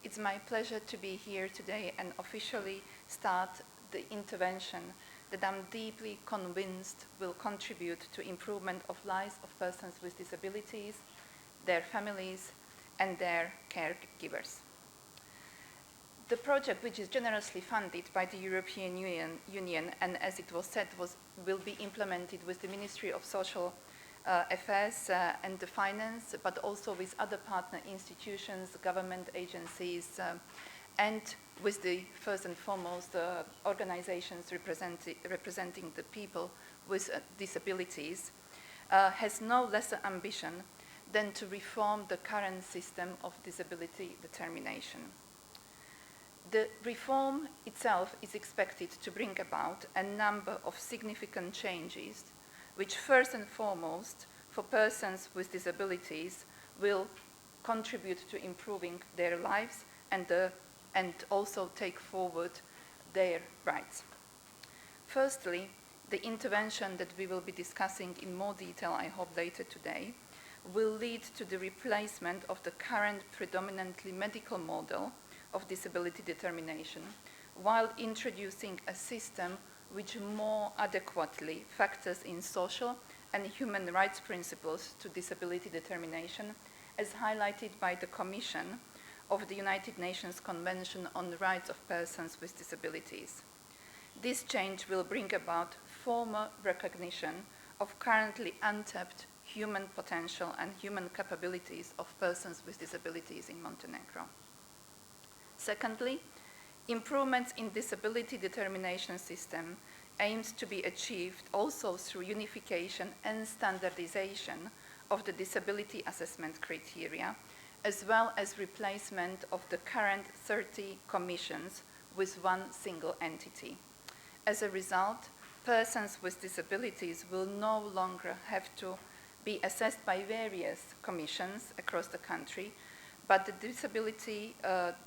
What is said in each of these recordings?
It's my pleasure to be here today and officially start the intervention that I'm deeply convinced will contribute to improvement of lives of persons with disabilities, their families, and their caregivers. The project, which is generously funded by the European Union and, as it was said, will be implemented with the Ministry of Social Affairs and the Finance, but also with other partner institutions, government agencies, and with the first and foremost organizations representing the people with disabilities, has no lesser ambition than to reform the current system of disability determination. The reform itself is expected to bring about a number of significant changes, which first and foremost, for persons with disabilities, will contribute to improving their lives and also take forward their rights. Firstly, the intervention that we will be discussing in more detail, I hope, later today, will lead to the replacement of the current predominantly medical model of disability determination, while introducing a system which more adequately factors in social and human rights principles to disability determination, as highlighted by the Commission of the United Nations Convention on the Rights of Persons with Disabilities. This change will bring about formal recognition of currently untapped human potential and human capabilities of persons with disabilities in Montenegro. Secondly, improvements in disability determination system aims to be achieved also through unification and standardization of the disability assessment criteria, as well as replacement of the current 30 commissions with one single entity. As a result, persons with disabilities will no longer have to be assessed by various commissions across the country, but the disability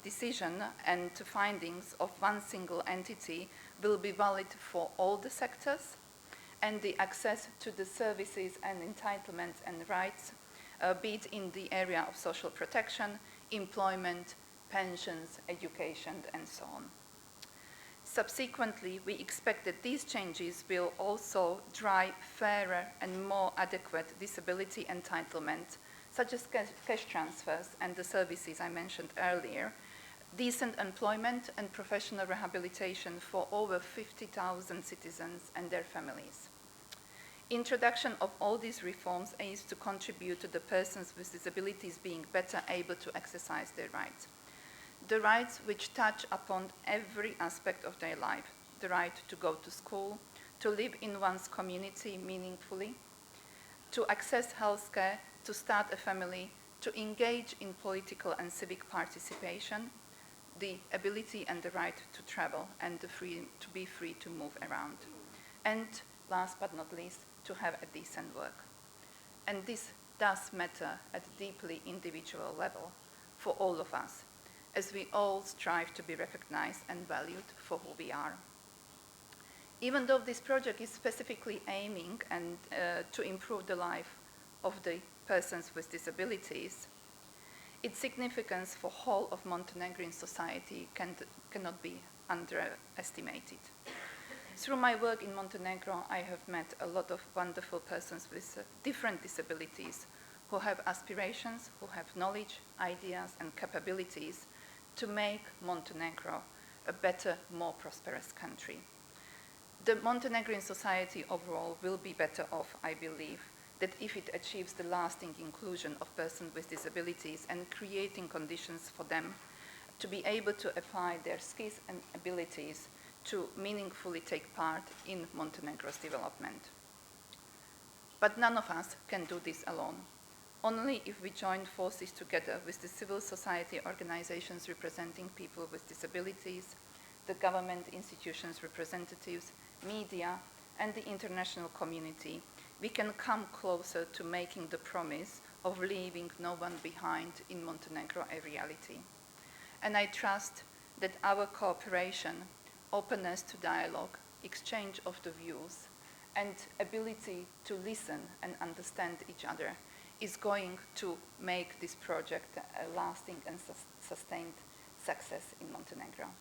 decision and findings of one single entity will be valid for all the sectors, and the access to the services and entitlements and rights, be it in the area of social protection, employment, pensions, education, and so on. Subsequently, we expect that these changes will also drive fairer and more adequate disability entitlement, such as cash transfers and the services I mentioned earlier, decent employment and professional rehabilitation for over 50,000 citizens and their families. Introduction of all these reforms aims to contribute to the persons with disabilities being better able to exercise their rights. The rights which touch upon every aspect of their life, the right to go to school, to live in one's community meaningfully, to access healthcare, to start a family, to engage in political and civic participation, the ability and the right to travel and to be free to move around. And last but not least, to have a decent work. And this does matter at a deeply individual level for all of us, as we all strive to be recognized and valued for who we are. Even though this project is specifically aiming to improve the life of the persons with disabilities, its significance for whole of Montenegrin society cannot be underestimated. Through my work in Montenegro, I have met a lot of wonderful persons with different disabilities who have aspirations, who have knowledge, ideas, and capabilities to make Montenegro a better, more prosperous country. The Montenegrin society overall will be better off, I believe, that if it achieves the lasting inclusion of persons with disabilities and creating conditions for them to be able to apply their skills and abilities to meaningfully take part in Montenegro's development. But none of us can do this alone. Only if we join forces together with the civil society organizations representing people with disabilities, the government institutions representatives, media, and the international community, we can come closer to making the promise of leaving no one behind in Montenegro a reality. And I trust that our cooperation, openness to dialogue, exchange of the views, and ability to listen and understand each other is going to make this project a lasting and sustained success in Montenegro.